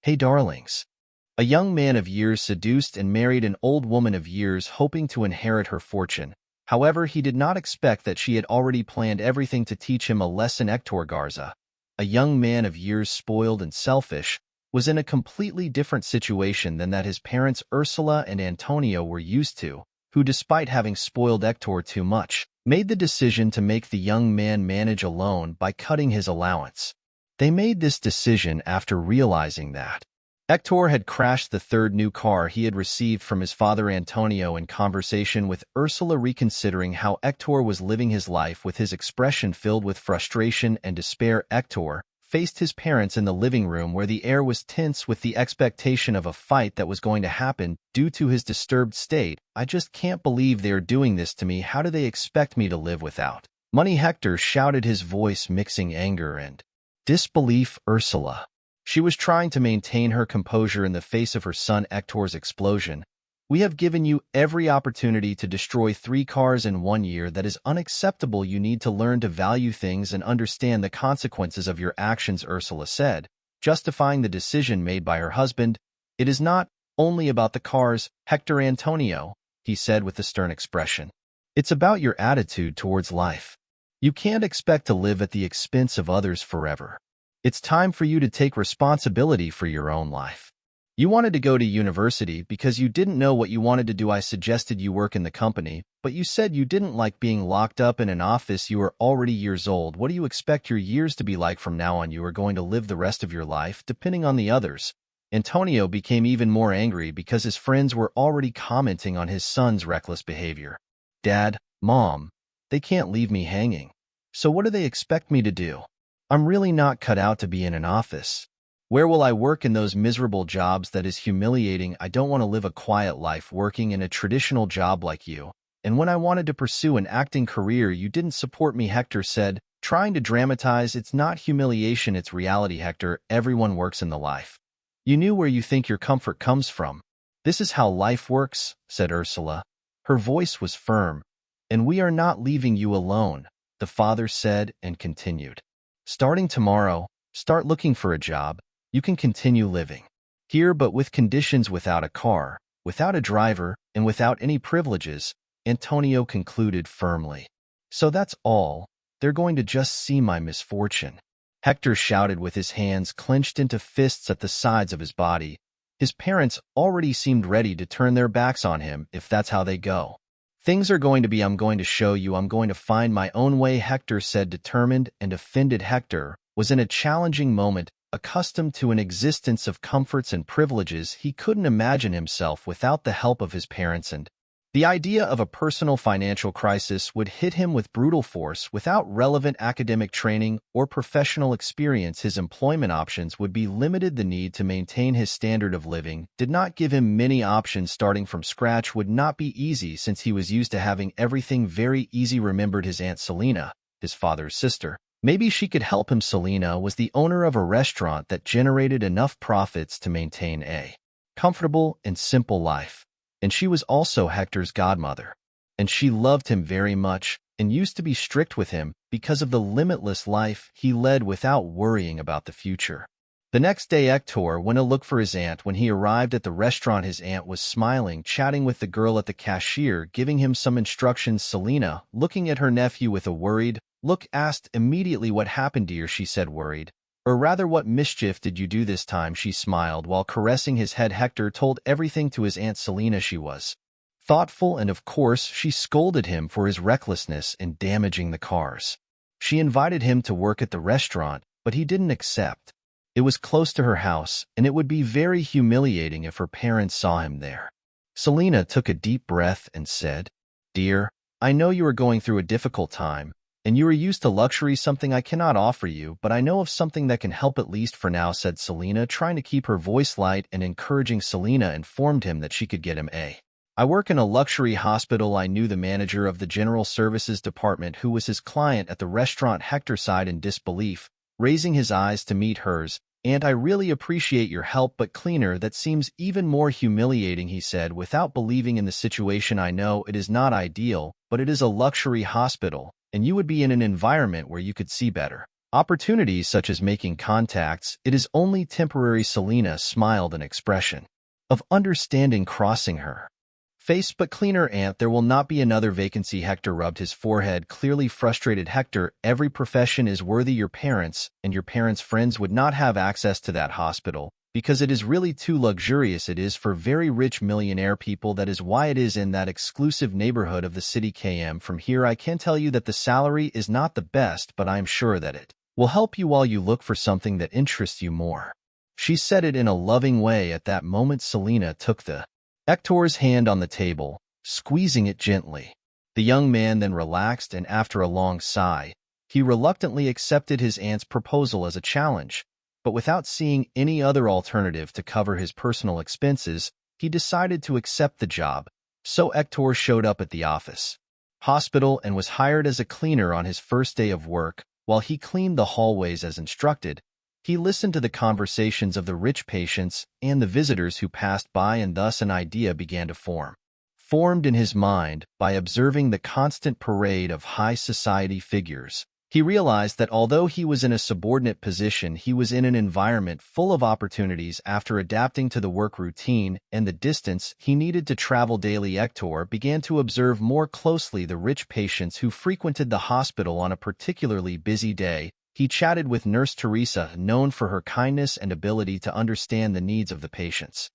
Hey darlings. A young man of years seduced and married an old woman of years hoping to inherit her fortune. However, he did not expect that she had already planned everything to teach him a lesson. Héctor Garza, a young man of years spoiled and selfish, was in a completely different situation than that his parents Úrsula and Antonio were used to, who, despite having spoiled Héctor too much, made the decision to make the young man manage alone by cutting his allowance. They made this decision after realizing that Héctor had crashed the third new car he had received from his father Antonio. In conversation with Úrsula, reconsidering how Héctor was living his life with his expression filled with frustration and despair, Héctor faced his parents in the living room where the air was tense with the expectation of a fight that was going to happen due to his disturbed state. "I just can't believe they are doing this to me. How do they expect me to live without money?" Héctor shouted, his voice mixing anger and disbelief. Úrsula, she was trying to maintain her composure in the face of her son Héctor's explosion. "We have given you every opportunity to destroy 3 cars in 1 year. That is unacceptable. You need to learn to value things and understand the consequences of your actions," Úrsula said, justifying the decision made by her husband. "It is not only about the cars, Héctor Antonio," he said with a stern expression. "It's about your attitude towards life. You can't expect to live at the expense of others forever. It's time for you to take responsibility for your own life. You wanted to go to university because you didn't know what you wanted to do. I suggested you work in the company, but you said you didn't like being locked up in an office. You are already years old. What do you expect your years to be like from now on? You are going to live the rest of your life depending on the others." Antonio became even more angry because his friends were already commenting on his son's reckless behavior. "Dad, Mom, they can't leave me hanging. So what do they expect me to do? I'm really not cut out to be in an office. Where will I work in those miserable jobs? That is humiliating. I don't want to live a quiet life working in a traditional job like you. And when I wanted to pursue an acting career, you didn't support me," Héctor said, trying to dramatize. "It's not humiliation, it's reality, Héctor. Everyone works in the life. You knew where you think your comfort comes from. This is how life works," said Úrsula. Her voice was firm. "And we are not leaving you alone," the father said and continued. "Starting tomorrow, start looking for a job. You can continue living here, but with conditions, without a car, without a driver, and without any privileges," Antonio concluded firmly. "So that's all. They're going to just see my misfortune," Héctor shouted with his hands clenched into fists at the sides of his body. His parents already seemed ready to turn their backs on him if that's how they go. "Things are going to be, I'm going to show you. I'm going to find my own way," Héctor said, determined and offended. Héctor was in a challenging moment. Accustomed to an existence of comforts and privileges, he couldn't imagine himself without the help of his parents, and the idea of a personal financial crisis would hit him with brutal force. Without relevant academic training or professional experience, his employment options would be limited. The need to maintain his standard of living did not give him many options. Starting from scratch would not be easy since he was used to having everything very easy. Remembered his Aunt Selena, his father's sister. Maybe she could help him. Selena was the owner of a restaurant that generated enough profits to maintain a comfortable and simple life. And she was also Héctor's godmother. And she loved him very much and used to be strict with him because of the limitless life he led without worrying about the future. The next day, Héctor went to look for his aunt. When he arrived at the restaurant, his aunt was smiling, chatting with the girl at the cashier, giving him some instructions. Selena, looking at her nephew with a worried look, asked immediately, "What happened, dear?" she said, worried. "Or rather, what mischief did you do this time?" She smiled while caressing his head. Héctor told everything to his Aunt Selena. She was thoughtful, and of course, she scolded him for his recklessness in damaging the cars. She invited him to work at the restaurant, but he didn't accept. It was close to her house, and it would be very humiliating if her parents saw him there. Selena took a deep breath and said, "Dear, I know you are going through a difficult time, and you are used to luxury, something I cannot offer you, but I know of something that can help, at least for now," said Selena, trying to keep her voice light and encouraging. Selena informed him that she could get him I work in a luxury hospital. I knew the manager of the general services department who was his client at the restaurant. Héctor sighed in disbelief, raising his eyes to meet hers. "And I really appreciate your help, but cleaner, that seems even more humiliating," he said, without believing in the situation. "I know it is not ideal, but it is a luxury hospital, and you would be in an environment where you could see better Opportunities such as making contacts, it is only temporary. Selena smiled, an expression of understanding crossing her face. But cleaner, Aunt, there will not be another vacancy. Hector rubbed his forehead, clearly frustrated. Hector, every profession is worthy. Your parents and your parents' friends would not have access to that hospital because it is really too luxurious. It is for very rich millionaire people. That is why it is in that exclusive neighborhood of the city. KM, from here I can tell you that the salary is not the best, but I am sure that it will help you while you look for something that interests you more. She said it in a loving way. At that moment, Selena took Hector's hand on the table, squeezing it gently. The young man then relaxed, and after a long sigh, he reluctantly accepted his aunt's proposal as a challenge. But without seeing any other alternative to cover his personal expenses, he decided to accept the job. So Hector showed up at the hospital and was hired as a cleaner on his first day of work. While he cleaned the hallways as instructed, he listened to the conversations of the rich patients and the visitors who passed by, and thus an idea began to formed in his mind. By observing the constant parade of high society figures, he realized that although he was in a subordinate position, he was in an environment full of opportunities. After adapting to the work routine and the distance he needed to travel daily, Hector began to observe more closely the rich patients who frequented the hospital on a particularly busy day. He chatted with Nurse Teresa, known for her kindness and ability to understand the needs of the patients.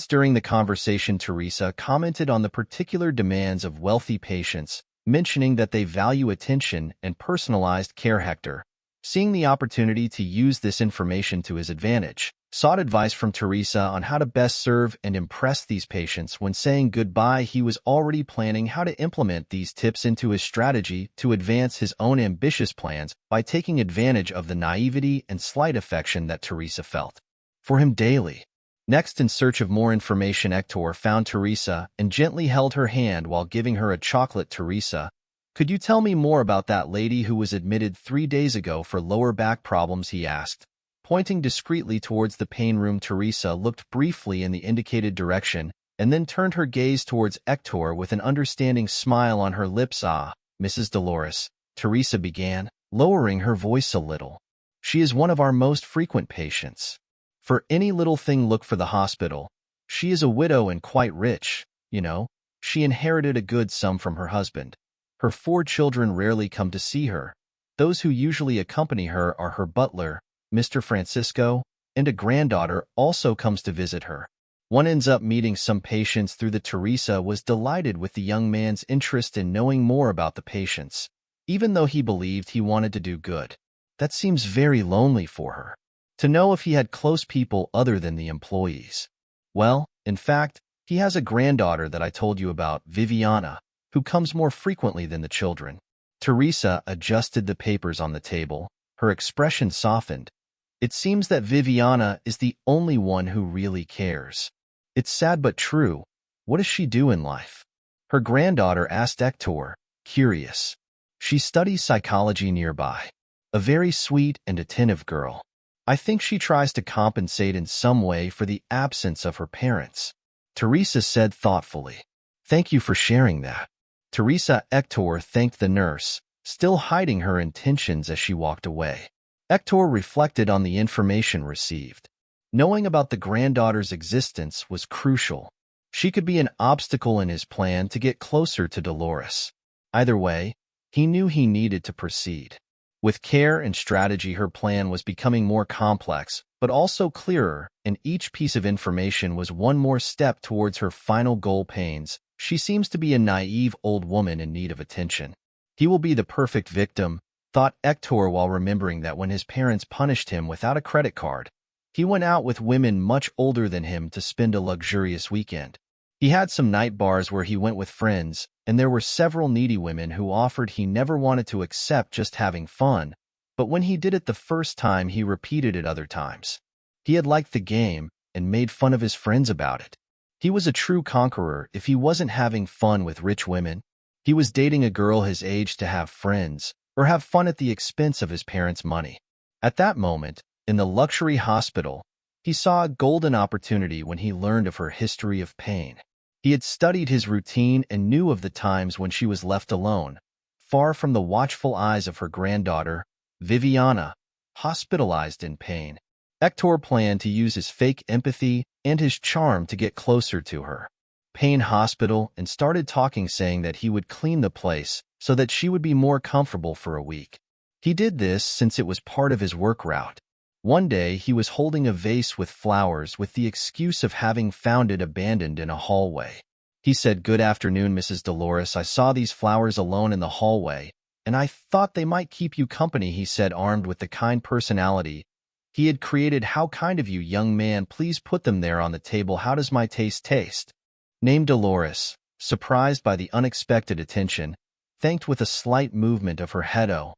During the conversation, Teresa commented on the particular demands of wealthy patients, mentioning that they value attention and personalized care. Hector, seeing the opportunity to use this information to his advantage, sought advice from Teresa on how to best serve and impress these patients. When saying goodbye, he was already planning how to implement these tips into his strategy to advance his own ambitious plans by taking advantage of the naivety and slight affection that Teresa felt for him daily. Next, in search of more information, Hector found Teresa and gently held her hand while giving her a chocolate. Teresa, could you tell me more about that lady who was admitted 3 days ago for lower back problems? He asked, pointing discreetly towards the pain room. Teresa looked briefly in the indicated direction and then turned her gaze towards Hector with an understanding smile on her lips. Ah, Mrs. Dolores, Teresa began, lowering her voice a little. She is one of our most frequent patients. For any little thing, look for the hospital. She is a widow and quite rich, you know. She inherited a good sum from her husband. Her 4 children rarely come to see her. Those who usually accompany her are her butler, Mr. Francisco, and a granddaughter also comes to visit her. One ends up meeting some patients through the Teresa was delighted with the young man's interest in knowing more about the patients, even though he believed he wanted to do good. That seems very lonely for her, to know if he had close people other than the employees. Well, in fact, he has a granddaughter that I told you about, Viviana, who comes more frequently than the children. Teresa adjusted the papers on the table. Her expression softened. It seems that Viviana is the only one who really cares. It's sad but true. What does she do in life? Her granddaughter asked Hector, curious. She studies psychology nearby. A very sweet and attentive girl. I think she tries to compensate in some way for the absence of her parents, Teresa said thoughtfully. Thank you for sharing that. Teresa. Hector thanked the nurse, still hiding her intentions as she walked away. Hector reflected on the information received. Knowing about the granddaughter's existence was crucial. She could be an obstacle in his plan to get closer to Dolores. Either way, he knew he needed to proceed. With care and strategy, her plan was becoming more complex, but also clearer, and each piece of information was one more step towards her final goal. Pains. She seems to be a naive old woman in need of attention. He will be the perfect victim, thought Hector while remembering that when his parents punished him without a credit card, he went out with women much older than him to spend a luxurious weekend. He had some night bars where he went with friends, and there were several needy women who offered he never wanted to accept just having fun, but when he did it the first time, he repeated it other times. He had liked the game and made fun of his friends about it. He was a true conqueror if he wasn't having fun with rich women. He was dating a girl his age to have friends or have fun at the expense of his parents' money. At that moment, in the luxury hospital, he saw a golden opportunity when he learned of her history of pain. He had studied his routine and knew of the times when she was left alone, far from the watchful eyes of her granddaughter, Viviana, hospitalized in pain. Héctor planned to use his fake empathy and his charm to get closer to her. Pain Hospital, and started talking, saying that he would clean the place so that she would be more comfortable for a week. He did this since it was part of his work route. One day, he was holding a vase with flowers with the excuse of having found it abandoned in a hallway. He said, "Good afternoon, Mrs. Dolores. I saw these flowers alone in the hallway, and I thought they might keep you company," he said, armed with the kind personality he had created. "How kind of you, young man. Please put them there on the table. How does my taste?" Named Dolores, surprised by the unexpected attention, thanked with a slight movement of her head. "Oh,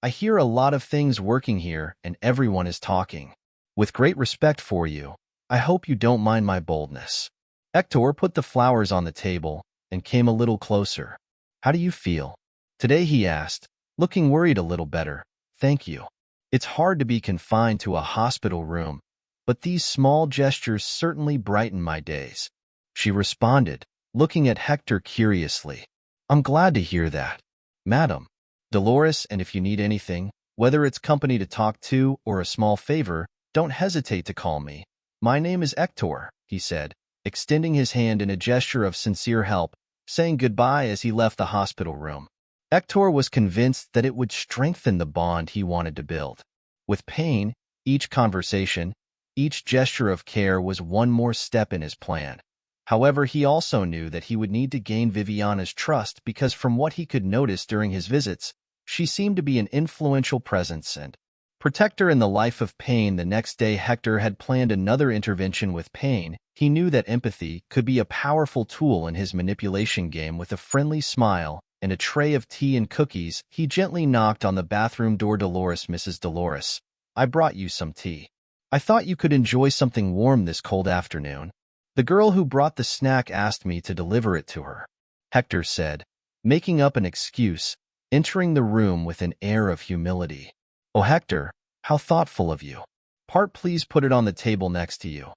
I hear a lot of things working here, and everyone is talking. With great respect for you, I hope you don't mind my boldness." Héctor put the flowers on the table and came a little closer. "How do you feel today?" he asked, looking worried. "A little better, thank you. It's hard to be confined to a hospital room, but these small gestures certainly brighten my days," she responded, looking at Héctor curiously. "I'm glad to hear that, Madam Dolores, and if you need anything, whether it's company to talk to or a small favor, don't hesitate to call me. My name is Héctor," he said, extending his hand in a gesture of sincere help, saying goodbye as he left the hospital room. Héctor was convinced that it would strengthen the bond he wanted to build. With Pain, each conversation, each gesture of care was one more step in his plan. However, he also knew that he would need to gain Viviana's trust because from what he could notice during his visits, she seemed to be an influential presence and protector in the life of Pain. The next day, Héctor had planned another intervention with Pain. He knew that empathy could be a powerful tool in his manipulation game. With a friendly smile and a tray of tea and cookies, he gently knocked on the bathroom door. "Dolores, Mrs. Dolores, I brought you some tea. I thought you could enjoy something warm this cold afternoon." "The girl who brought the snack asked me to deliver it to her," Héctor said, making up an excuse, entering the room with an air of humility. "Oh, Héctor, how thoughtful of you. Please put it on the table next to you."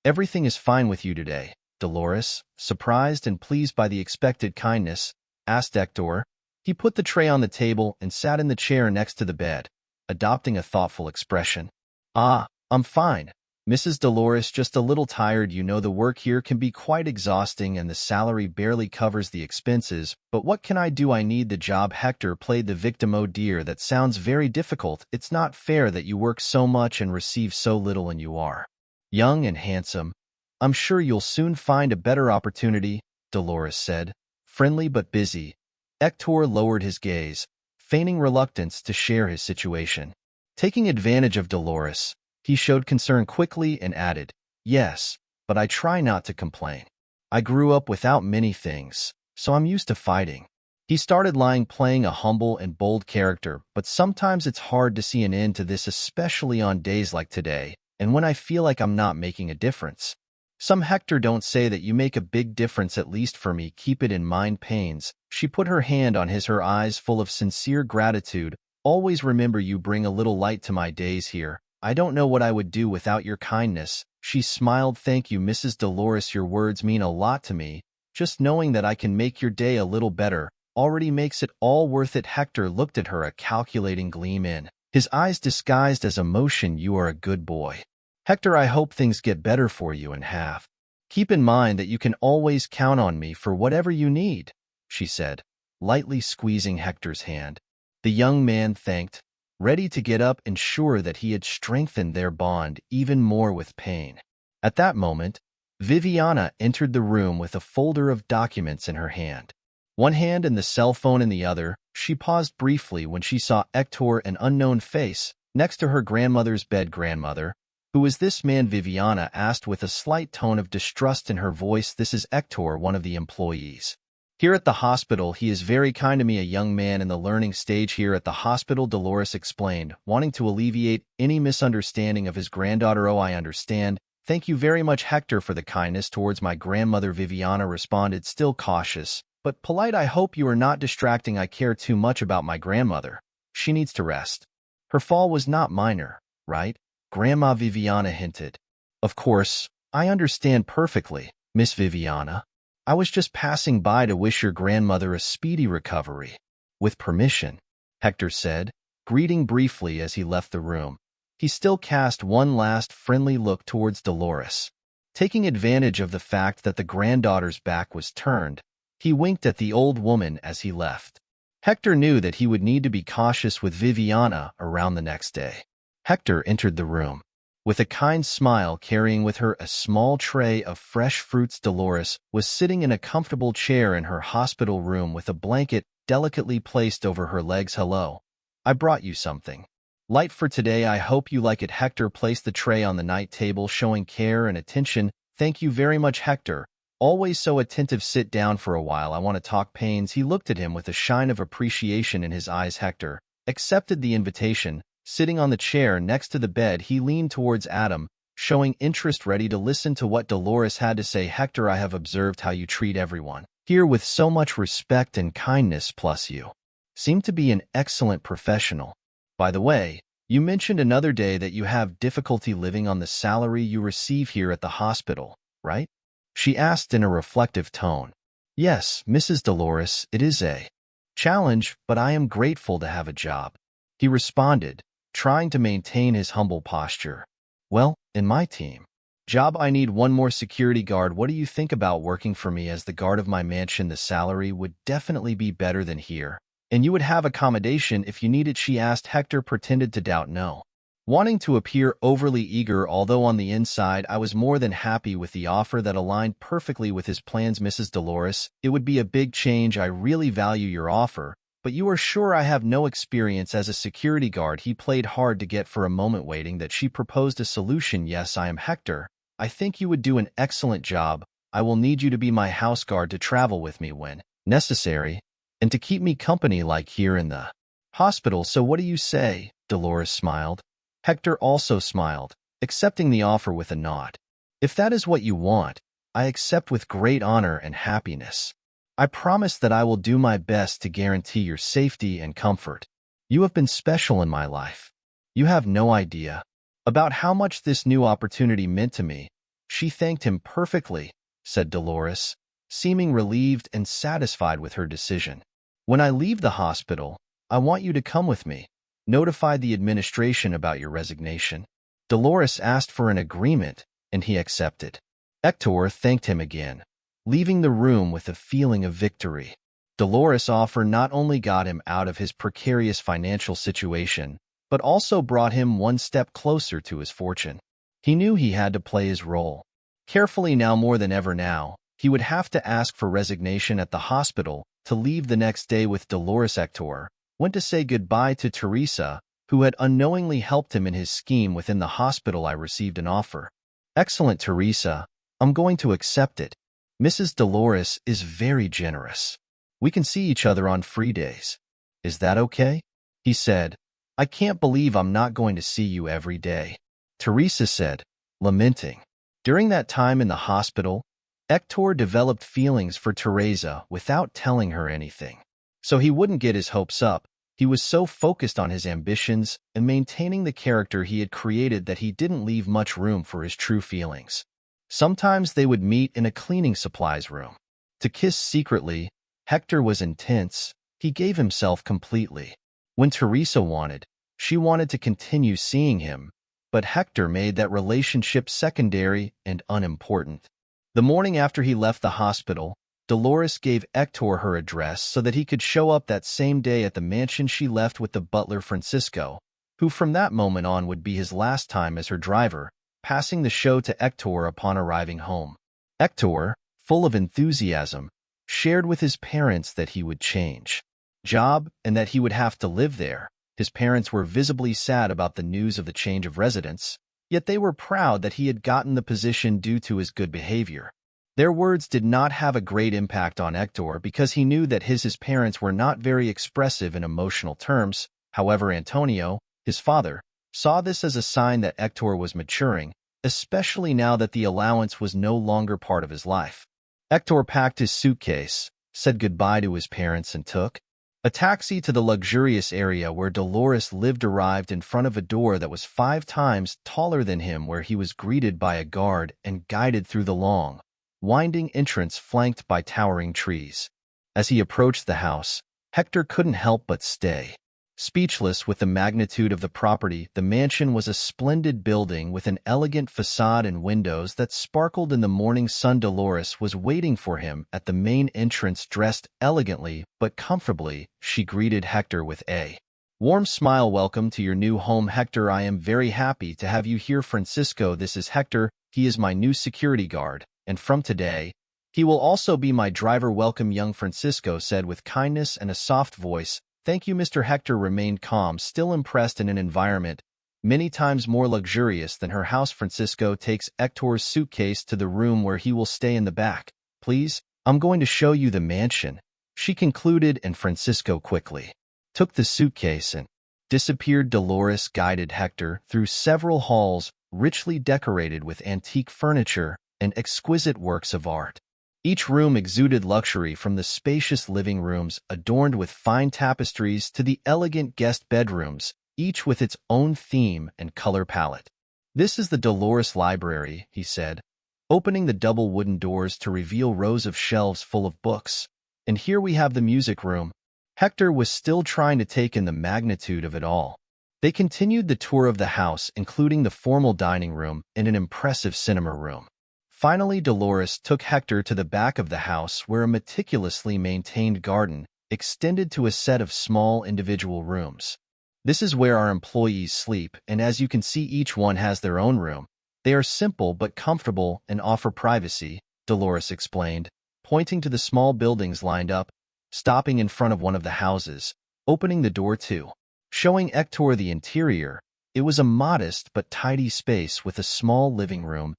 "Everything is fine with you today, Dolores?" Surprised and pleased by the expected kindness, asked Héctor. He put the tray on the table and sat in the chair next to the bed, adopting a thoughtful expression. "Ah, I'm fine, Mrs. Dolores, just a little tired. You know the work here can be quite exhausting and the salary barely covers the expenses, but what can I do? I need the job." Héctor played the victim. "Oh dear, that sounds very difficult. It's not fair that you work so much and receive so little, and you are young and handsome. I'm sure you'll soon find a better opportunity," Dolores said, friendly but busy. Héctor lowered his gaze, feigning reluctance to share his situation. Taking advantage of Dolores, he showed concern quickly and added, "Yes, but I try not to complain. I grew up without many things, so I'm used to fighting." He started lying, playing a humble and bold character, "But sometimes it's hard to see an end to this, especially on days like today, and when I feel like I'm not making a difference." "Some Héctor don't say that you make a big difference, at least for me. Keep it in mind, Pains." She put her hand on his, her eyes full of sincere gratitude. "Always remember you bring a little light to my days here. I don't know what I would do without your kindness." She smiled. "Thank you, Mrs. Dolores. Your words mean a lot to me. Just knowing that I can make your day a little better already makes it all worth it." Héctor looked at her, a calculating gleam in his eyes disguised as emotion. "You are a good boy, Héctor. I hope things get better for you and have. Keep in mind that you can always count on me for whatever you need," she said, lightly squeezing Héctor's hand. The young man thanked, ready to get up and sure that he had strengthened their bond even more with Pain. At that moment, Viviana entered the room with a folder of documents in her hand. One hand and the cell phone in the other. She paused briefly when she saw Héctor, an unknown face, next to her grandmother's bed. "Grandmother, who is this man?" Viviana asked with a slight tone of distrust in her voice. "This is Héctor, one of the employees here at the hospital. He is very kind to me, a young man in the learning stage here at the hospital," Dolores explained, wanting to alleviate any misunderstanding of his granddaughter. "Oh, I understand. Thank you very much, Héctor, for the kindness towards my grandmother," Viviana responded, still cautious but polite. "I hope you are not distracting. I care too much about my grandmother. She needs to rest. Her fall was not minor, right, Grandma?" Viviana hinted. "Of course, I understand perfectly, Miss Viviana. I was just passing by to wish your grandmother a speedy recovery." "With permission," Héctor said, greeting briefly as he left the room. He still cast one last friendly look towards Dolores. Taking advantage of the fact that the granddaughter's back was turned, he winked at the old woman as he left. Hector knew that he would need to be cautious with Viviana around the next day. Hector entered the room. With a kind smile carrying with her a small tray of fresh fruits, Dolores was sitting in a comfortable chair in her hospital room with a blanket delicately placed over her legs. "Hello. I brought you something. Light for today. I hope you like it." Hector placed the tray on the night table, showing care and attention. "Thank you very much, Hector. Always so attentive. Sit down for a while. I want to talk." Pains. He looked at him with a shine of appreciation in his eyes. Hector accepted the invitation. Sitting on the chair next to the bed, he leaned towards Adam, showing interest, ready to listen to what Dolores had to say. "Hector, I have observed how you treat everyone here with so much respect and kindness, plus you seem to be an excellent professional. By the way, you mentioned another day that you have difficulty living on the salary you receive here at the hospital, right?" she asked in a reflective tone. "Yes, Mrs. Dolores, it is a challenge, but I am grateful to have a job," he responded, trying to maintain his humble posture. "Well, in my team job, I need one more security guard. What do you think about working for me as the guard of my mansion? The salary would definitely be better than here, and you would have accommodation if you need it," she asked. Hector pretended to doubt no, wanting to appear overly eager, although on the inside I was more than happy with the offer that aligned perfectly with his plans. "Mrs. Dolores, it would be a big change. I really value your offer, but you are sure I have no experience as a security guard?" He played hard to get. For a moment, waiting that she proposed a solution. "Yes, I am, Hector. I think you would do an excellent job. I will need you to be my house guard, to travel with me when necessary, and to keep me company like here in the hospital. So what do you say?" Dolores smiled. Hector also smiled, accepting the offer with a nod. "If that is what you want, I accept with great honor and happiness. I promise that I will do my best to guarantee your safety and comfort. You have been special in my life. You have no idea about how much this new opportunity meant to me." She thanked him. "Perfectly," said Dolores, seeming relieved and satisfied with her decision. "When I leave the hospital, I want you to come with me. Notify the administration about your resignation." Dolores asked for an agreement, and he accepted. Héctor thanked him again, leaving the room with a feeling of victory. Dolores' offer not only got him out of his precarious financial situation, but also brought him one step closer to his fortune. He knew he had to play his role carefully now more than ever. Now, he would have to ask for resignation at the hospital to leave the next day with Dolores. Héctor went to say goodbye to Teresa, who had unknowingly helped him in his scheme within the hospital. "I received an offer." "Excellent, Teresa. I'm going to accept it. Mrs. Dolores is very generous. We can see each other on free days. Is that okay?" he said. "I can't believe I'm not going to see you every day," Teresa said, lamenting. During that time in the hospital, Héctor developed feelings for Teresa without telling her anything. So he wouldn't get his hopes up. He was so focused on his ambitions and maintaining the character he had created that he didn't leave much room for his true feelings. Sometimes they would meet in a cleaning supplies room to kiss secretly. Hector was intense. He gave himself completely. When Teresa wanted, she wanted to continue seeing him, but Hector made that relationship secondary and unimportant. The morning after he left the hospital, Dolores gave Héctor her address so that he could show up that same day at the mansion. She left with the butler Francisco, who from that moment on would be his last time as her driver, passing the show to Héctor upon arriving home. Héctor, full of enthusiasm, shared with his parents that he would change job and that he would have to live there. His parents were visibly sad about the news of the change of residence, yet they were proud that he had gotten the position due to his good behavior. Their words did not have a great impact on Héctor because he knew that his parents were not very expressive in emotional terms. However, Antonio, his father, saw this as a sign that Héctor was maturing, especially now that the allowance was no longer part of his life. Héctor packed his suitcase, said goodbye to his parents, and took a taxi to the luxurious area where Dolores lived. Arrived in front of a door that was 5 times taller than him, where he was greeted by a guard and guided through the long, winding entrance flanked by towering trees. As he approached the house, Hector couldn't help but stay Speechless with the magnitude of the property, the mansion was a splendid building with an elegant facade and windows that sparkled in the morning sun. Dolores was waiting for him at the main entrance, dressed elegantly but comfortably. She greeted Hector with a warm smile. "Welcome to your new home, Hector. I am very happy to have you here, Francisco. This is Hector. He is my new security guard, and from today, he will also be my driver." "Welcome," young Francisco said with kindness and a soft voice. "Thank you, Mr. Hector remained calm, still impressed in an environment many times more luxurious than her house. Francisco takes Hector's suitcase to the room where he will stay in the back. "Please, I'm going to show you the mansion," she concluded, and Francisco quickly took the suitcase and disappeared. Dolores guided Hector through several halls, richly decorated with antique furniture and exquisite works of art. Each room exuded luxury, from the spacious living rooms adorned with fine tapestries to the elegant guest bedrooms, each with its own theme and color palette. "This is the Dolores Library," he said, opening the double wooden doors to reveal rows of shelves full of books. "And here we have the music room." Hector was still trying to take in the magnitude of it all. They continued the tour of the house, including the formal dining room and an impressive cinema room. Finally, Dolores took Hector to the back of the house, where a meticulously maintained garden extended to a set of small individual rooms. "This is where our employees sleep, and as you can see, each one has their own room. They are simple but comfortable and offer privacy," Dolores explained, pointing to the small buildings lined up. Stopping in front of one of the houses, opening the door to showing Hector the interior. It was a modest but tidy space with a small living room,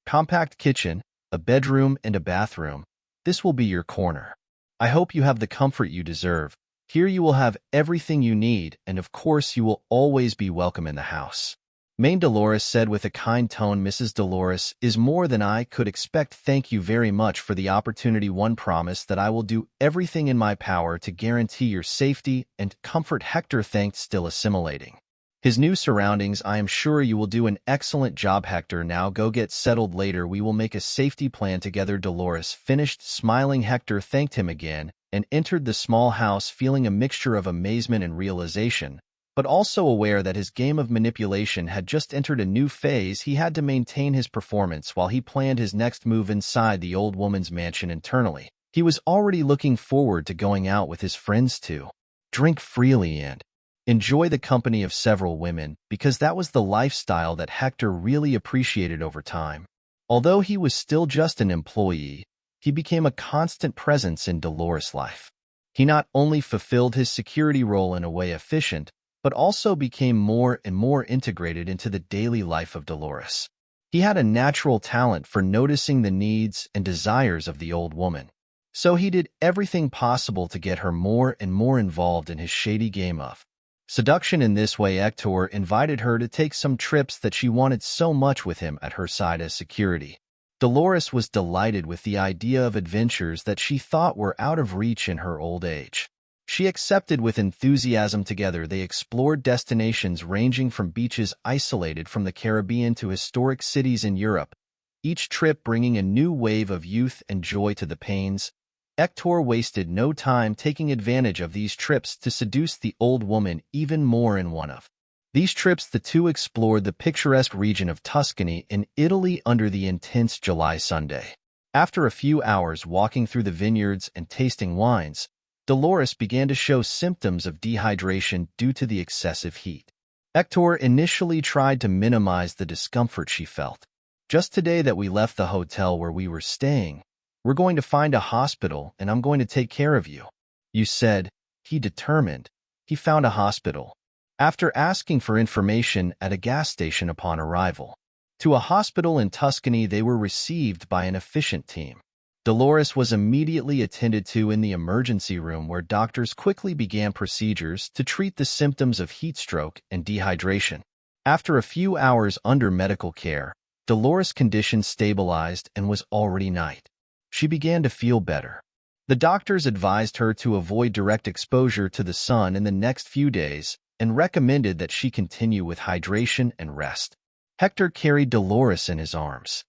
compact kitchen, a bedroom, and a bathroom. "This will be your corner. I hope you have the comfort you deserve. Here you will have everything you need, and of course you will always be welcome in the house," Maine Dolores said with a kind tone. "Mrs. Dolores is more than I could expect. Thank you very much for the opportunity. One promise that I will do everything in my power to guarantee your safety and comfort." Hector thanked, still assimilating his new surroundings. "I am sure you will do an excellent job, Hector. Now go get settled. Later we will make a safety plan together." Dolores finished smiling. Hector thanked him again and entered the small house, feeling a mixture of amazement and realization, but also aware that his game of manipulation had just entered a new phase. He had to maintain his performance while he planned his next move inside the old woman's mansion. Internally, he was already looking forward to going out with his friends to drink freely and enjoy the company of several women, because that was the lifestyle that Hector really appreciated over time. Although he was still just an employee, he became a constant presence in Dolores' life. He not only fulfilled his security role in a way efficient, but also became more and more integrated into the daily life of Dolores. He had a natural talent for noticing the needs and desires of the old woman, so he did everything possible to get her more and more involved in his shady game of seduction. In this way, Hector invited her to take some trips that she wanted so much with him at her side as security. Dolores was delighted with the idea of adventures that she thought were out of reach in her old age. She accepted with enthusiasm. Together they explored destinations ranging from beaches isolated from the Caribbean to historic cities in Europe, each trip bringing a new wave of youth and joy to the Paines. Hector wasted no time taking advantage of these trips to seduce the old woman even more. In one of these trips, the two explored the picturesque region of Tuscany in Italy under the intense July Sunday. After a few hours walking through the vineyards and tasting wines, Dolores began to show symptoms of dehydration due to the excessive heat. Hector initially tried to minimize the discomfort she felt. "Just today that we left the hotel where we were staying, we're going to find a hospital and I'm going to take care of you," you said. He determined. He found a hospital after asking for information at a gas station. Upon arrival to a hospital in Tuscany, they were received by an efficient team. Dolores was immediately attended to in the emergency room, where doctors quickly began procedures to treat the symptoms of heat stroke and dehydration. After a few hours under medical care, Dolores' condition stabilized and was already night. She began to feel better. The doctors advised her to avoid direct exposure to the sun in the next few days and recommended that she continue with hydration and rest. Hector carried Dolores in his arms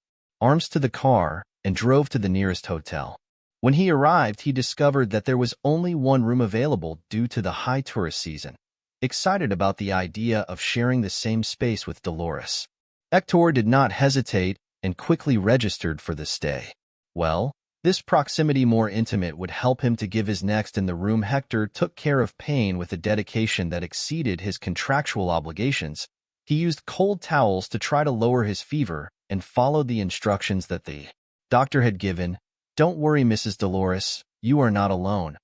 to the car and drove to the nearest hotel. When he arrived, he discovered that there was only one room available due to the high tourist season. Excited about the idea of sharing the same space with Dolores, Héctor did not hesitate and quickly registered for the stay. Well, this proximity more intimate would help him to give his next in the room. Héctor took care of pain with a dedication that exceeded his contractual obligations. He used cold towels to try to lower his fever and followed the instructions that the doctor had given. "Don't worry, Mrs. Dolores, you are not alone.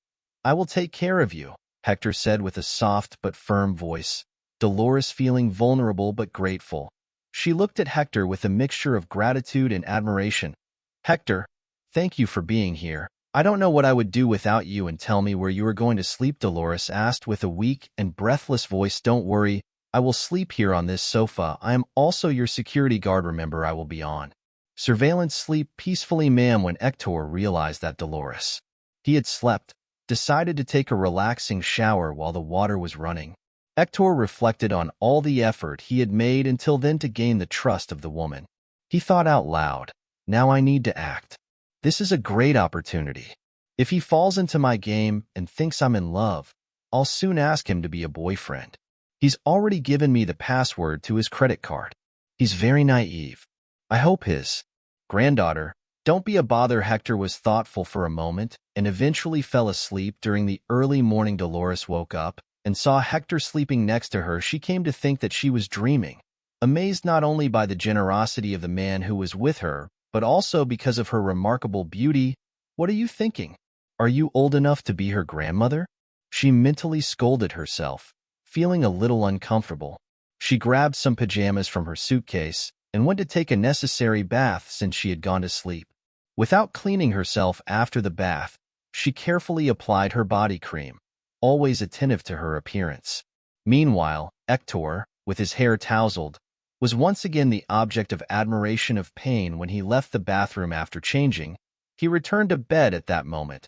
I will take care of you," Héctor said with a soft but firm voice. Dolores feeling vulnerable but grateful. She looked at Héctor with a mixture of gratitude and admiration. "Héctor, thank you for being here. I don't know what I would do without you. And tell me where you are going to sleep," Dolores asked with a weak and breathless voice. "Don't worry, I will sleep here on this sofa. I am also your security guard. Remember, I will be on surveillance. Sleep peacefully, ma'am." When Héctor realized that Dolores, he had slept, decided to take a relaxing shower while the water was running. Héctor reflected on all the effort he had made until then to gain the trust of the woman. He thought out loud, "Now I need to act. This is a great opportunity. If he falls into my game and thinks I'm in love, I'll soon ask him to be a boyfriend. He's already given me the password to his credit card. He's very naive. I hope his granddaughter." "Don't be a bother." Héctor was thoughtful for a moment and eventually fell asleep. During the early morning, Dolores woke up and saw Héctor sleeping next to her. She came to think that she was dreaming, amazed not only by the generosity of the man who was with her, but also because of her remarkable beauty. "What are you thinking? Are you old enough to be her grandmother?" She mentally scolded herself, feeling a little uncomfortable. She grabbed some pajamas from her suitcase and went to take a necessary bath since she had gone to sleep. Without cleaning herself after the bath, she carefully applied her body cream, always attentive to her appearance. Meanwhile, Héctor, with his hair tousled, was once again the object of admiration of pain. When he left the bathroom after changing, he returned to bed. At that moment,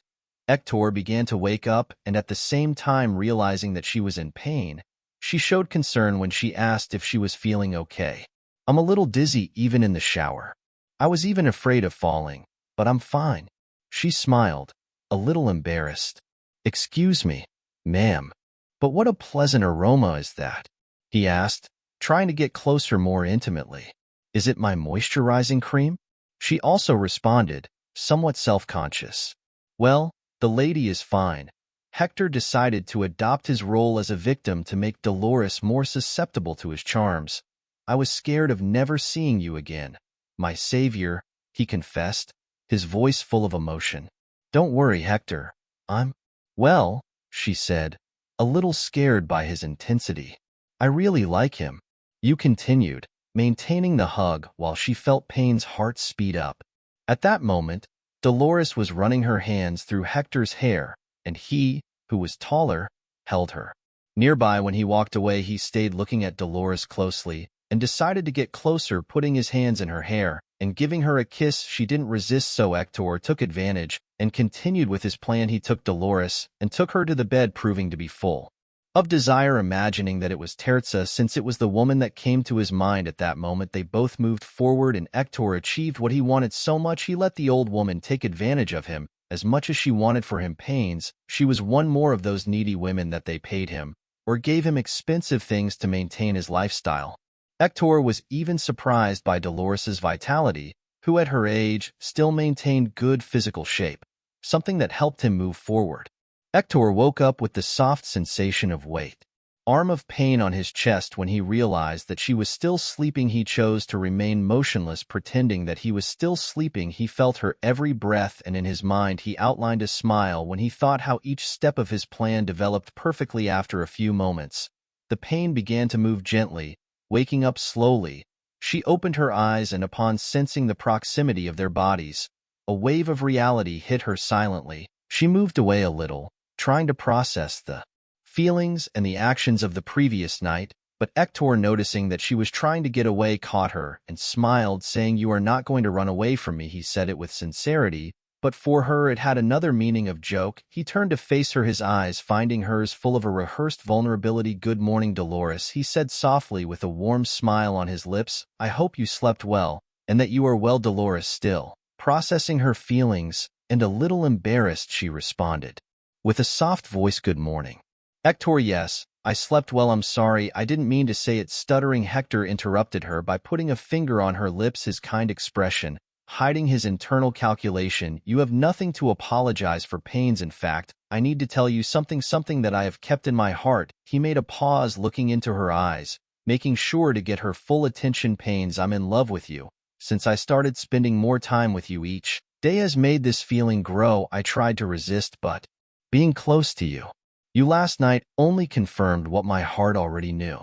Héctor began to wake up, and at the same time realizing that she was in pain, she showed concern when she asked if she was feeling okay. "I'm a little dizzy even in the shower. I was even afraid of falling, but I'm fine." She smiled, a little embarrassed. "Excuse me, ma'am, but what a pleasant aroma is that?" he asked, trying to get closer more intimately. "Is it my moisturizing cream?" She also responded, somewhat self-conscious. "Well, the lady is fine." Héctor decided to adopt his role as a victim to make Dolores more susceptible to his charms. "I was scared of never seeing you again, my savior," he confessed, his voice full of emotion. "Don't worry, Héctor. I'm well," she said, a little scared by his intensity. "I really like him." You continued, maintaining the hug while she felt Payne's heart speed up. At that moment, Dolores was running her hands through Héctor's hair, and he, who was taller, held her. Nearby, when he walked away, he stayed looking at Dolores closely and decided to get closer, putting his hands in her hair and giving her a kiss. She didn't resist, so Héctor took advantage and continued with his plan. He took Dolores and took her to the bed, proving to be full of desire, imagining that it was Terza, since it was the woman that came to his mind at that moment. They both moved forward, and Héctor achieved what he wanted so much. He let the old woman take advantage of him as much as she wanted for him pains. She was one more of those needy women that they paid him or gave him expensive things to maintain his lifestyle. Héctor was even surprised by Dolores's vitality, who at her age still maintained good physical shape, something that helped him move forward. Héctor woke up with the soft sensation of weight, arm of pain on his chest. When he realized that she was still sleeping, he chose to remain motionless, pretending that he was still sleeping. He felt her every breath, and in his mind he outlined a smile when he thought how each step of his plan developed perfectly. After a few moments, the pain began to move gently. Waking up slowly, she opened her eyes, and upon sensing the proximity of their bodies, a wave of reality hit her silently. She moved away a little, trying to process the feelings and the actions of the previous night, but Héctor, noticing that she was trying to get away, caught her and smiled, saying, "You are not going to run away from me." He said it with sincerity, but for her it had another meaning of joke. He turned to face her, his eyes finding hers full of a rehearsed vulnerability. "Good morning, Dolores," he said softly with a warm smile on his lips. "I hope you slept well, and that you are well." Dolores, still processing her feelings, and a little embarrassed she responded. With a soft voice, "Good morning." Hector, "Yes, I slept well, I'm sorry, I didn't mean to say it." Stuttering, Hector interrupted her by putting a finger on her lips, his kind expression hiding his internal calculation. "You have nothing to apologize for, Pains. In fact, I need to tell you something that I have kept in my heart." He made a pause, looking into her eyes, making sure to get her full attention. "Pains, I'm in love with you. Since I started spending more time with you each day has made this feeling grow. I tried to resist, but being close to you last night only confirmed what my heart already knew."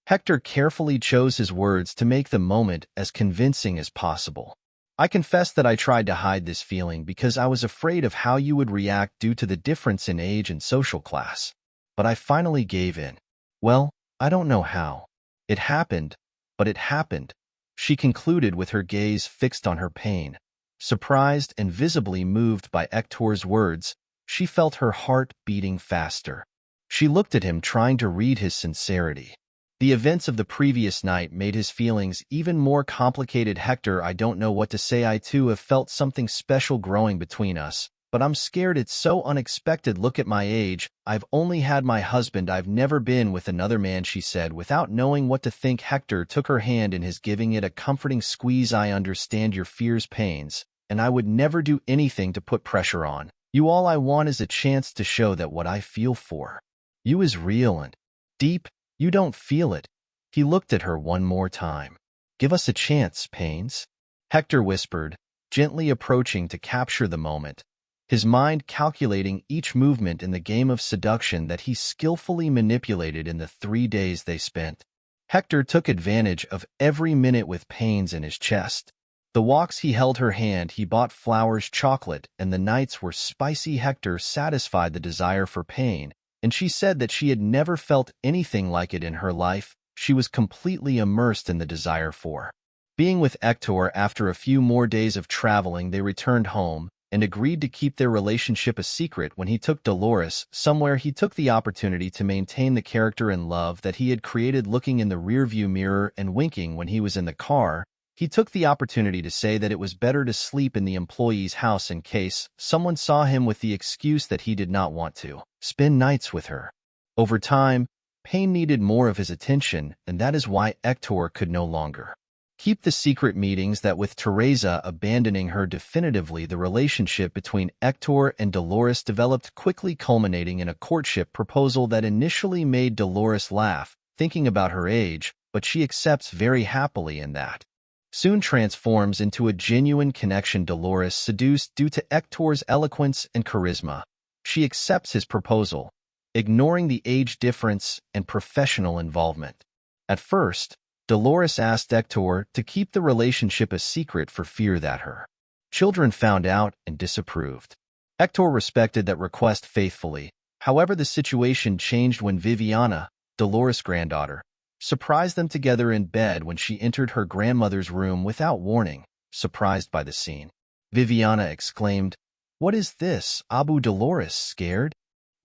Hector carefully chose his words to make the moment as convincing as possible. "I confess that I tried to hide this feeling because I was afraid of how you would react due to the difference in age and social class. But I finally gave in. Well, I don't know how. It happened, but it happened," she concluded with her gaze fixed on her pain. Surprised and visibly moved by Hector's words, she felt her heart beating faster. She looked at him, trying to read his sincerity. The events of the previous night made his feelings even more complicated. "Hector, I don't know what to say. I too have felt something special growing between us, but I'm scared it's so unexpected. Look at my age. I've only had my husband. I've never been with another man," she said without knowing what to think. Hector took her hand in his, giving it a comforting squeeze. "I understand your fears, Pains, and I would never do anything to put pressure on you. All I want is a chance to show that what I feel for you is real and deep. You don't feel it." He looked at her one more time. "Give us a chance, Pains," Hector whispered, gently approaching to capture the moment, his mind calculating each movement in the game of seduction that he skillfully manipulated in the 3 days they spent. Hector took advantage of every minute with Pains in his chest. The walks he held her hand, he bought flowers, chocolate, and the nights were spicy. Hector satisfied the desire for pain, and she said that she had never felt anything like it in her life. She was completely immersed in the desire for being with Hector. After a few more days of traveling, they returned home and agreed to keep their relationship a secret. When he took Dolores somewhere, he took the opportunity to maintain the character and love that he had created. Looking in the rearview mirror and winking when he was in the car, he took the opportunity to say that it was better to sleep in the employee's house in case someone saw him, with the excuse that he did not want to spend nights with her. Over time, Pain needed more of his attention, and that is why Hector could no longer keep the secret meetings that with Teresa abandoning her definitively. The relationship between Hector and Dolores developed quickly, culminating in a courtship proposal that initially made Dolores laugh, thinking about her age, but she accepts very happily, and that soon transforms into a genuine connection. Dolores, seduced due to Hector's eloquence and charisma, she accepts his proposal, ignoring the age difference and professional involvement. At first, Dolores asked Hector to keep the relationship a secret for fear that her children found out and disapproved. Hector respected that request faithfully. However, the situation changed when Viviana, Dolores' granddaughter, surprised them together in bed when she entered her grandmother's room without warning. Surprised by the scene, Viviana exclaimed, "What is this, Abu?" Dolores, scared.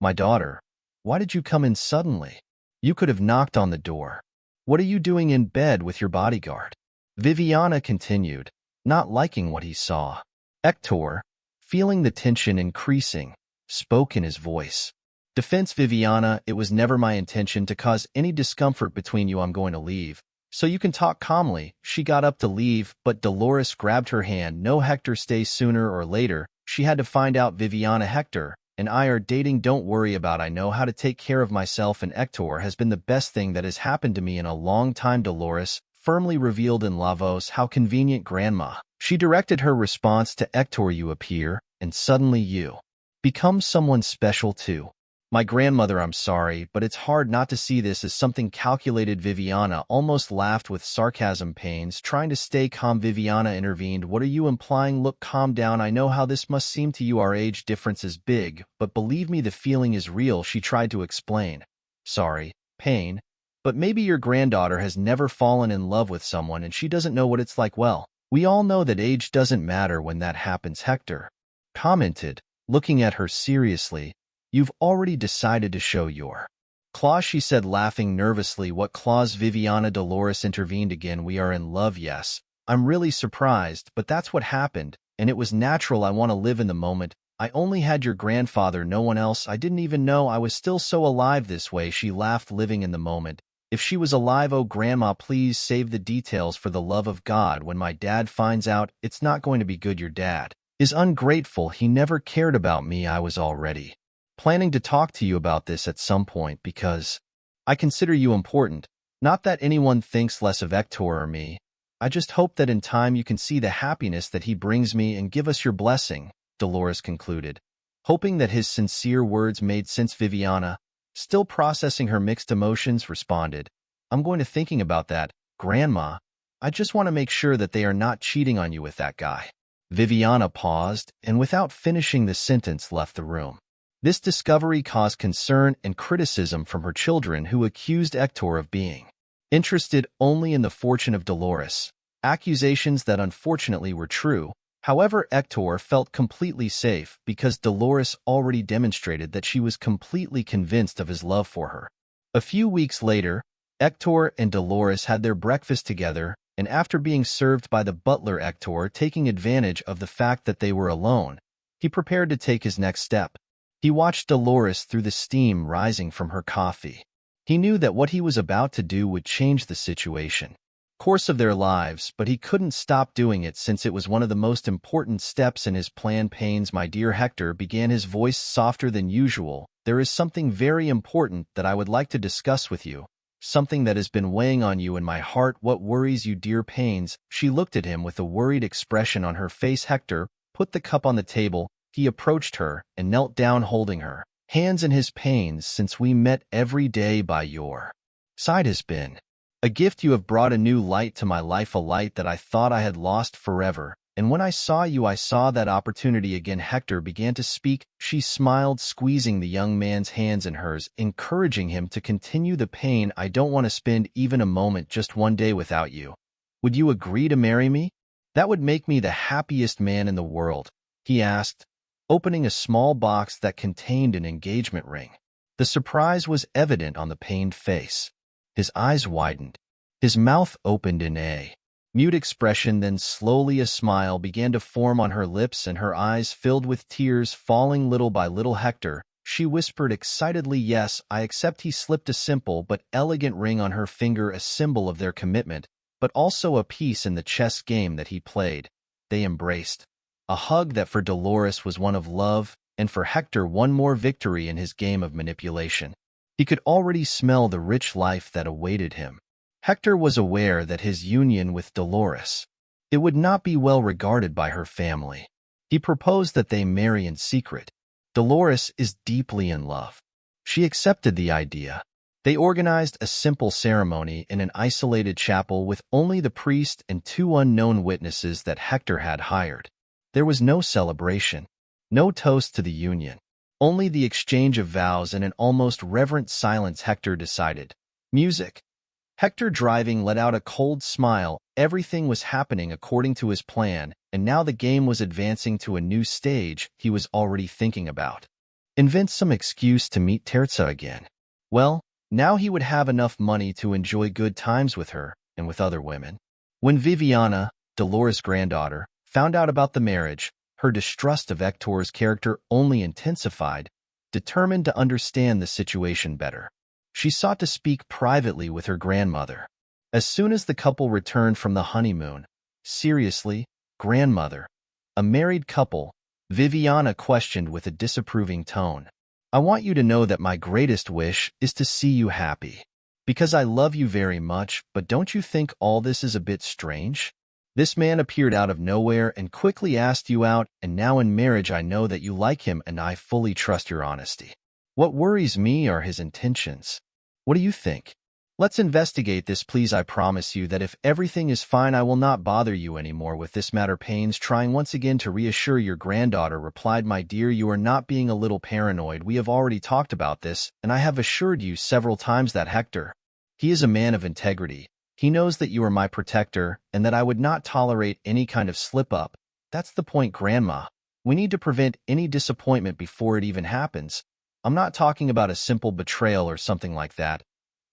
"My daughter, why did you come in suddenly? You could have knocked on the door. What are you doing in bed with your bodyguard?" Viviana continued, not liking what he saw. Hector, feeling the tension increasing, spoke in his voice. Defense. "Viviana, it was never my intention to cause any discomfort between you. I'm going to leave, so you can talk calmly." She got up to leave, but Dolores grabbed her hand. "No, Hector, stay. Sooner or later, she had to find out. Viviana, Hector and I are dating. Don't worry about it. I know how to take care of myself, and Hector has been the best thing that has happened to me in a long time." Dolores firmly revealed in Lavos. "How convenient, Grandma." She directed her response to Hector. "You appear, and suddenly you become someone special too. My grandmother, I'm sorry, but it's hard not to see this as something calculated." Viviana almost laughed with sarcasm. Pains, trying to stay calm, Viviana intervened. "What are you implying? Look, calm down. I know how this must seem to you. Our age difference is big, but believe me, the feeling is real." She tried to explain. "Sorry, Pain, but maybe your granddaughter has never fallen in love with someone and she doesn't know what it's like." "Well, we all know that age doesn't matter when that happens," Hector commented, looking at her seriously. "You've already decided to show your claws," she said, laughing nervously. "What claws, Viviana?" Dolores intervened again. "We are in love, yes. I'm really surprised, but that's what happened, and it was natural. I want to live in the moment. I only had your grandfather, no one else. I didn't even know I was still so alive this way." She laughed, living in the moment. "If she was alive, oh grandma, please save the details for the love of God. When my dad finds out, it's not going to be good. Your dad is ungrateful. He never cared about me. I was already planning to talk to you about this at some point because I consider you important. Not that anyone thinks less of Hector or me. I just hope that in time you can see the happiness that he brings me and give us your blessing," Dolores concluded. Hoping that his sincere words made sense, Viviana, still processing her mixed emotions, responded, "I'm going to thinking about that, Grandma. I just want to make sure that they are not cheating on you with that guy." Viviana paused and without finishing the sentence left the room. This discovery caused concern and criticism from her children, who accused Hector of being interested only in the fortune of Dolores, accusations that unfortunately were true. However, Hector felt completely safe because Dolores already demonstrated that she was completely convinced of his love for her. A few weeks later, Hector and Dolores had their breakfast together, and after being served by the butler, Hector, taking advantage of the fact that they were alone, he prepared to take his next step. He watched Dolores through the steam rising from her coffee. He knew that what he was about to do would change the course of their lives, but he couldn't stop doing it since it was one of the most important steps in his plan. "Pains, my dear Hector," began, his voice softer than usual, "there is something very important that I would like to discuss with you, something that has been weighing on you in my heart." "What worries you, dear Pains?" She looked at him with a worried expression on her face. Hector put the cup on the table. He approached her and knelt down, holding her hands in his. "Pains, since we met, every day by your side has been a gift. You have brought a new light to my life, a light that I thought I had lost forever. And when I saw you, I saw that opportunity again." Hector began to speak. She smiled, squeezing the young man's hands in hers, encouraging him to continue. "The pain, I don't want to spend even a moment, just one day without you. Would you agree to marry me? That would make me the happiest man in the world," he asked, opening a small box that contained an engagement ring. The surprise was evident on the pained face. His eyes widened. His mouth opened in a mute expression, then slowly a smile began to form on her lips and her eyes filled with tears, falling little by little. "Hector," she whispered excitedly, "yes, I accept." He slipped a simple but elegant ring on her finger, a symbol of their commitment, but also a piece in the chess game that he played. They embraced. A hug that for Dolores was one of love, and for Hector one more victory in his game of manipulation. He could already smell the rich life that awaited him. Hector was aware that his union with Dolores, it would not be well regarded by her family. He proposed that they marry in secret. Dolores is deeply in love. She accepted the idea. They organized a simple ceremony in an isolated chapel with only the priest and 2 unknown witnesses that Hector had hired. There was no celebration, no toast to the union, only the exchange of vows and an almost reverent silence. Hector decided. Music. Hector, driving, let out a cold smile. Everything was happening according to his plan, and now the game was advancing to a new stage. He was already thinking about invent some excuse to meet Terza again. Well, now he would have enough money to enjoy good times with her and with other women. When Viviana, Dolores' granddaughter, found out about the marriage, her distrust of Hector's character only intensified. Determined to understand the situation better, she sought to speak privately with her grandmother. As soon as the couple returned from the honeymoon, "Seriously, grandmother, a married couple?" Viviana questioned with a disapproving tone. "I want you to know that my greatest wish is to see you happy, because I love you very much, but don't you think all this is a bit strange? This man appeared out of nowhere and quickly asked you out, and now in marriage I know that you like him and I fully trust your honesty. What worries me are his intentions. What do you think? Let's investigate this, please. I promise you that if everything is fine, I will not bother you anymore with this matter." Pains, trying once again to reassure your granddaughter, replied, "My dear, you are not being a little paranoid. We have already talked about this, and I have assured you several times that Hector, he is a man of integrity. He knows that you are my protector and that I would not tolerate any kind of slip-up. That's the point, Grandma. We need to prevent any disappointment before it even happens. I'm not talking about a simple betrayal or something like that.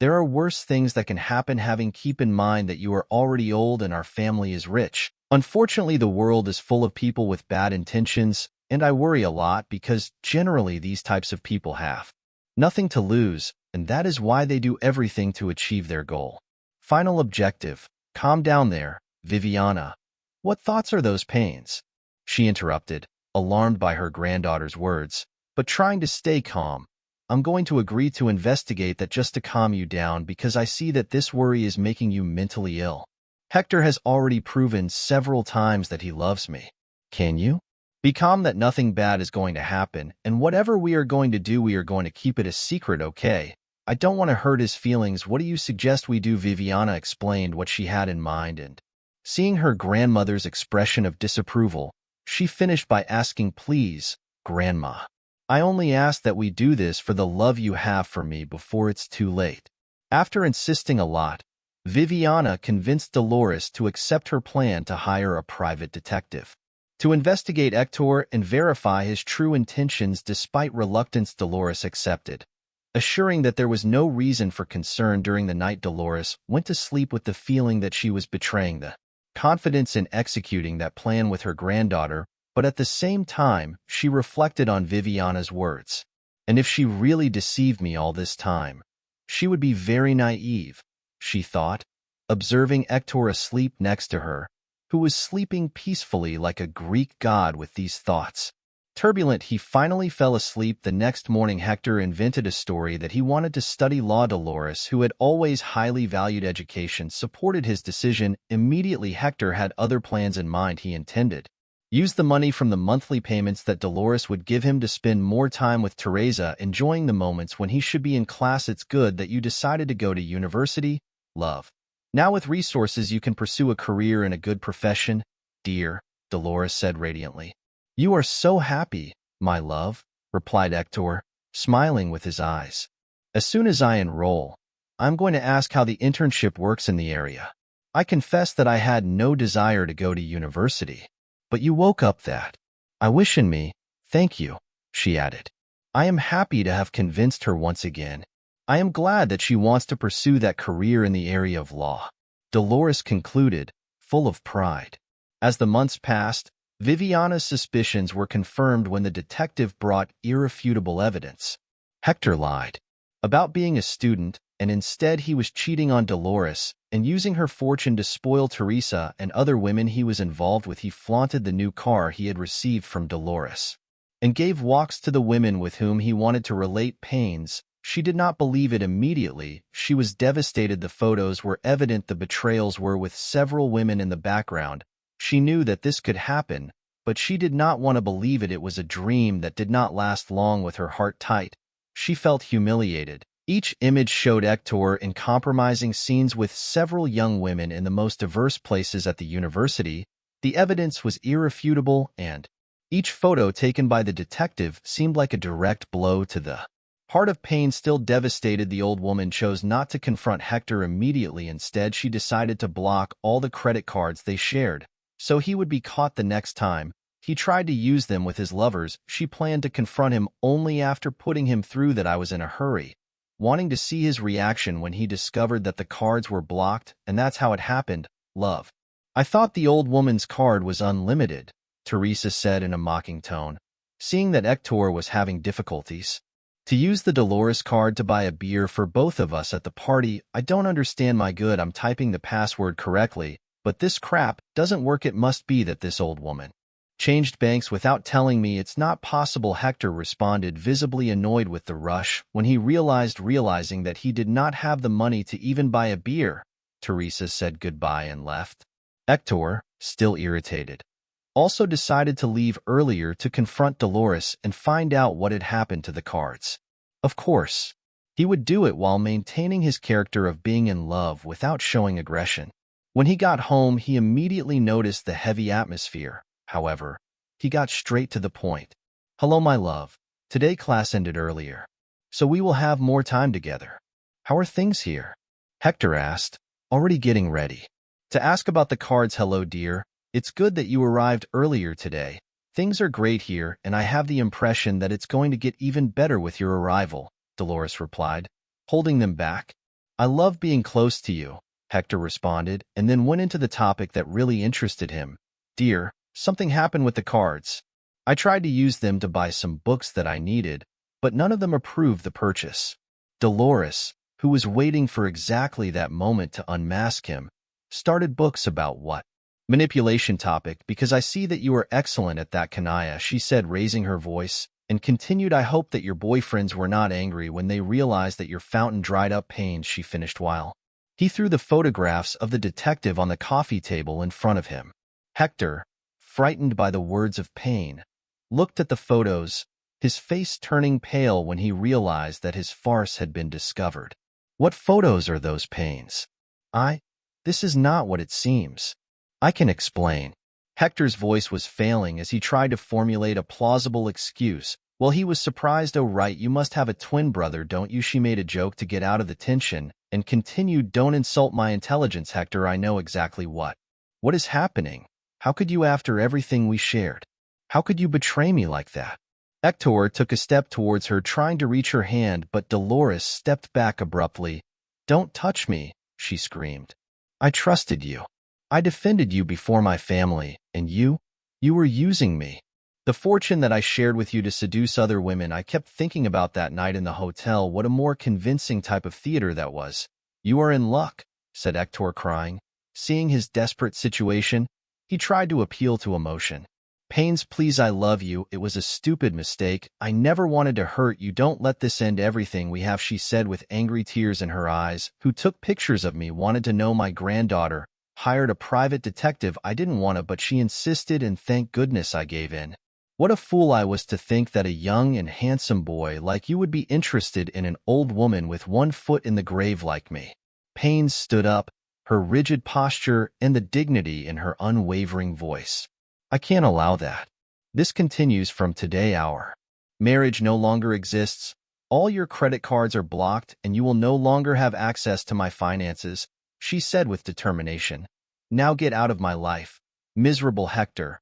There are worse things that can happen. Having keep in mind that you are already old and our family is rich. Unfortunately, the world is full of people with bad intentions, and I worry a lot because generally these types of people have nothing to lose, and that is why they do everything to achieve their goal. Final objective. Calm down there, Viviana. What thoughts are those pains? She interrupted, alarmed by her granddaughter's words, but trying to stay calm. I'm going to agree to investigate that just to calm you down because I see that this worry is making you mentally ill. Hector has already proven several times that he loves me. Can you? Be calm that nothing bad is going to happen, and whatever we are going to do, we are going to keep it a secret, okay? I don't want to hurt his feelings. What do you suggest we do? Viviana explained what she had in mind, and seeing her grandmother's expression of disapproval, she finished by asking, please, Grandma. I only ask that we do this for the love you have for me before it's too late. After insisting a lot, Viviana convinced Dolores to accept her plan to hire a private detective to investigate Héctor and verify his true intentions. Despite reluctance, Dolores accepted, assuring that there was no reason for concern. During the night, Dolores went to sleep with the feeling that she was betraying the confidence in executing that plan with her granddaughter, but at the same time, she reflected on Viviana's words. And if she really deceived me all this time, she would be very naive, she thought, observing Héctor asleep next to her, who was sleeping peacefully like a Greek god. With these thoughts turbulent, he finally fell asleep. The next morning, Hector invented a story that he wanted to study law. Dolores, who had always highly valued education, supported his decision. Immediately, Hector had other plans in mind. He intended use the money from the monthly payments that Dolores would give him to spend more time with Teresa, enjoying the moments when he should be in class. It's good that you decided to go to university, love. Now with resources you can pursue a career in a good profession, dear, Dolores said radiantly. You are so happy, my love, replied Héctor, smiling with his eyes. As soon as I enroll, I'm going to ask how the internship works in the area. I confess that I had no desire to go to university. But you woke up that. I wish in me, thank you, she added. I am happy to have convinced her once again. I am glad that she wants to pursue that career in the area of law, Dolores concluded, full of pride. As the months passed, Viviana's suspicions were confirmed when the detective brought irrefutable evidence. Hector lied about being a student, and instead he was cheating on Dolores and using her fortune to spoil Teresa and other women he was involved with. He flaunted the new car he had received from Dolores and gave walks to the women with whom he wanted to relate pains. She did not believe it immediately. She was devastated. The photos were evident. The betrayals were with several women in the background. She knew that this could happen, but she did not want to believe it. It was a dream that did not last long. With her heart tight, she felt humiliated. Each image showed Héctor in compromising scenes with several young women in the most diverse places at the university. The evidence was irrefutable, and each photo taken by the detective seemed like a direct blow to the heart of pain. Still devastated, the old woman chose not to confront Hector immediately. Instead, she decided to block all the credit cards they shared, so he would be caught the next time he tried to use them with his lovers. She planned to confront him only after putting him through that. I was in a hurry, wanting to see his reaction when he discovered that the cards were blocked, and that's how it happened, love. I thought the old woman's card was unlimited, Teresa said in a mocking tone, seeing that Héctor was having difficulties to use the Dolores card to buy a beer for both of us at the party. I don't understand. My good, I'm typing the password correctly, but this crap doesn't work. It must be that this old woman changed banks without telling me. It's not possible. Hector responded, visibly annoyed with the rush when he realizing that he did not have the money to even buy a beer. Teresa said goodbye and left. Héctor, still irritated, also decided to leave earlier to confront Dolores and find out what had happened to the cards. Of course, he would do it while maintaining his character of being in love without showing aggression. When he got home, he immediately noticed the heavy atmosphere. However, he got straight to the point. Hello, my love. Today class ended earlier, so we will have more time together. How are things here? Hector asked, already getting ready to ask about the cards. Hello, dear. It's good that you arrived earlier today. Things are great here, and I have the impression that it's going to get even better with your arrival, Dolores replied, holding them back. I love being close to you, Hector responded, and then went into the topic that really interested him. Dear, something happened with the cards. I tried to use them to buy some books that I needed, but none of them approved the purchase. Dolores, who was waiting for exactly that moment to unmask him, started books about what? Manipulation topic, because I see that you are excellent at that, Kanaya, she said, raising her voice, and continued, I hope that your boyfriends were not angry when they realized that your fountain dried up. Pains, she finished while he threw the photographs of the detective on the coffee table in front of him. Hector, frightened by the words of Pain, looked at the photos, his face turning pale when he realized that his farce had been discovered. What photos are those, Pains? This is not what it seems. I can explain. Hector's voice was failing as he tried to formulate a plausible excuse. Well, he was surprised. Oh, right, you must have a twin brother, don't you? She made a joke to get out of the tension and continued, don't insult my intelligence, Hector. I know exactly what is happening. How could you, after everything we shared? How could you betray me like that? Hector took a step towards her, trying to reach her hand, but Dolores stepped back abruptly. Don't touch me, she screamed. I trusted you. I defended you before my family, and you were using me. The fortune that I shared with you to seduce other women, I kept thinking about that night in the hotel. What a more convincing type of theater that was. You are in luck, said Hector, crying. Seeing his desperate situation, he tried to appeal to emotion. Pains, please, I love you. It was a stupid mistake. I never wanted to hurt you. Don't let this end everything we have, she said with angry tears in her eyes. Who took pictures of me, wanted to know my granddaughter, hired a private detective. I didn't want to, but she insisted, and thank goodness I gave in. What a fool I was to think that a young and handsome boy like you would be interested in an old woman with one foot in the grave like me. Pains stood up, her rigid posture and the dignity in her unwavering voice. I can't allow that. This continues from today. Our marriage no longer exists. All your credit cards are blocked and you will no longer have access to my finances, she said with determination. Now get out of my life. Miserable Hector,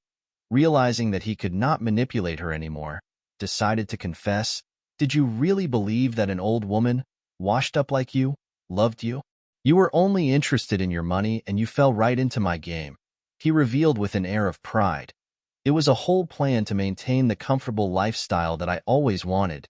realizing that he could not manipulate her anymore, decided to confess. Did you really believe that an old woman, washed up like you, loved you? You were only interested in your money and you fell right into my game, he revealed with an air of pride. It was a whole plan to maintain the comfortable lifestyle that I always wanted.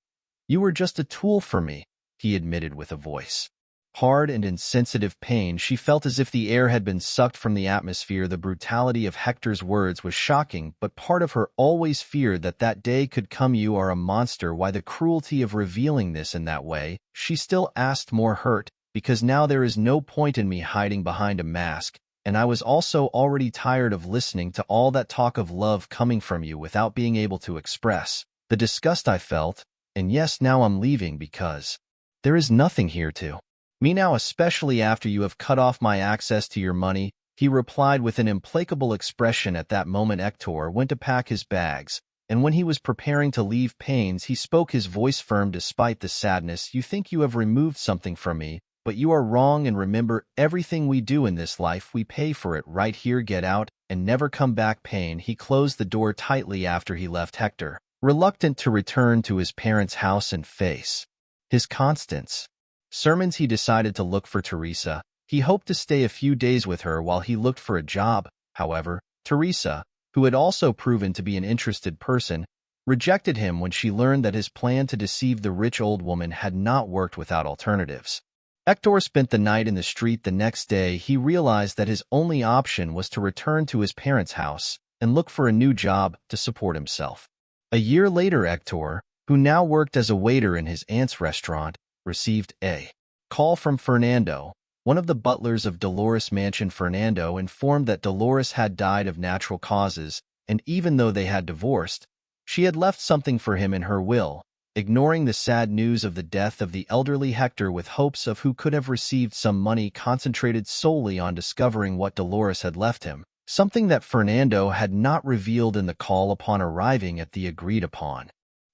You were just a tool for me, he admitted with a voice hard and insensitive. Pain, she felt as if the air had been sucked from the atmosphere. The brutality of Hector's words was shocking, but part of her always feared that that day could come. You are a monster. Why the cruelty of revealing this in that way? She still asked, more hurt, because now there is no point in me hiding behind a mask, and I was also already tired of listening to all that talk of love coming from you without being able to express the disgust I felt. And yes, now I'm leaving because there is nothing here to me now, especially after you have cut off my access to your money, he replied with an implacable expression. At that moment, Hector went to pack his bags, and when he was preparing to leave Pains, he spoke, his voice firm despite the sadness. You think you have removed something from me, but you are wrong, and remember, everything we do in this life, we pay for it. Right here, get out, and never come back. Pain. He closed the door tightly after he left Hector, reluctant to return to his parents' house and face his Constance sermons. He decided to look for Teresa. He hoped to stay a few days with her while he looked for a job. However, Teresa, who had also proven to be an interested person, rejected him when she learned that his plan to deceive the rich old woman had not worked without alternatives. Hector spent the night in the street. The next day, he realized that his only option was to return to his parents' house and look for a new job to support himself. A year later, Hector, who now worked as a waiter in his aunt's restaurant, received a call from Fernando, one of the butlers of Dolores' mansion. Fernando informed that Dolores had died of natural causes, and even though they had divorced, she had left something for him in her will, ignoring the sad news of the death of the elderly Hector with hopes of who could have received some money concentrated solely on discovering what Dolores had left him, something that Fernando had not revealed in the call. Upon arriving at the agreed-upon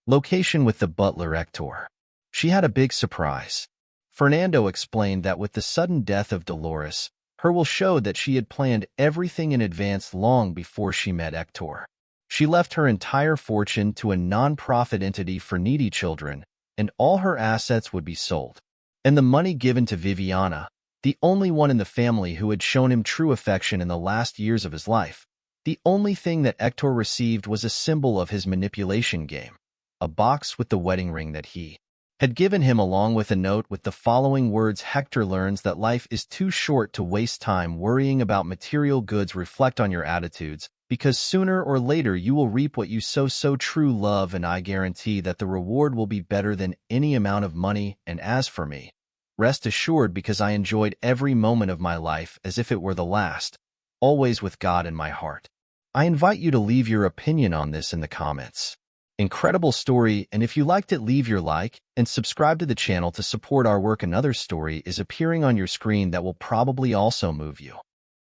location with the butler Hector, she had a big surprise. Fernando explained that with the sudden death of Dolores, her will showed that she had planned everything in advance long before she met Hector. She left her entire fortune to a non-profit entity for needy children, and all her assets would be sold. and the money given to Viviana, the only one in the family who had shown him true affection in the last years of his life. The only thing that Héctor received was a symbol of his manipulation game, a box with the wedding ring that he had given him, along with a note with the following words: Héctor learns that life is too short to waste time worrying about material goods. Reflect on your attitudes, because sooner or later you will reap what you sow. So true love, and I guarantee that the reward will be better than any amount of money. And as for me, rest assured, because I enjoyed every moment of my life as if it were the last, always with God in my heart. I invite you to leave your opinion on this in the comments. Incredible story, and if you liked it, leave your like and subscribe to the channel to support our work. Another story is appearing on your screen that will probably also move you.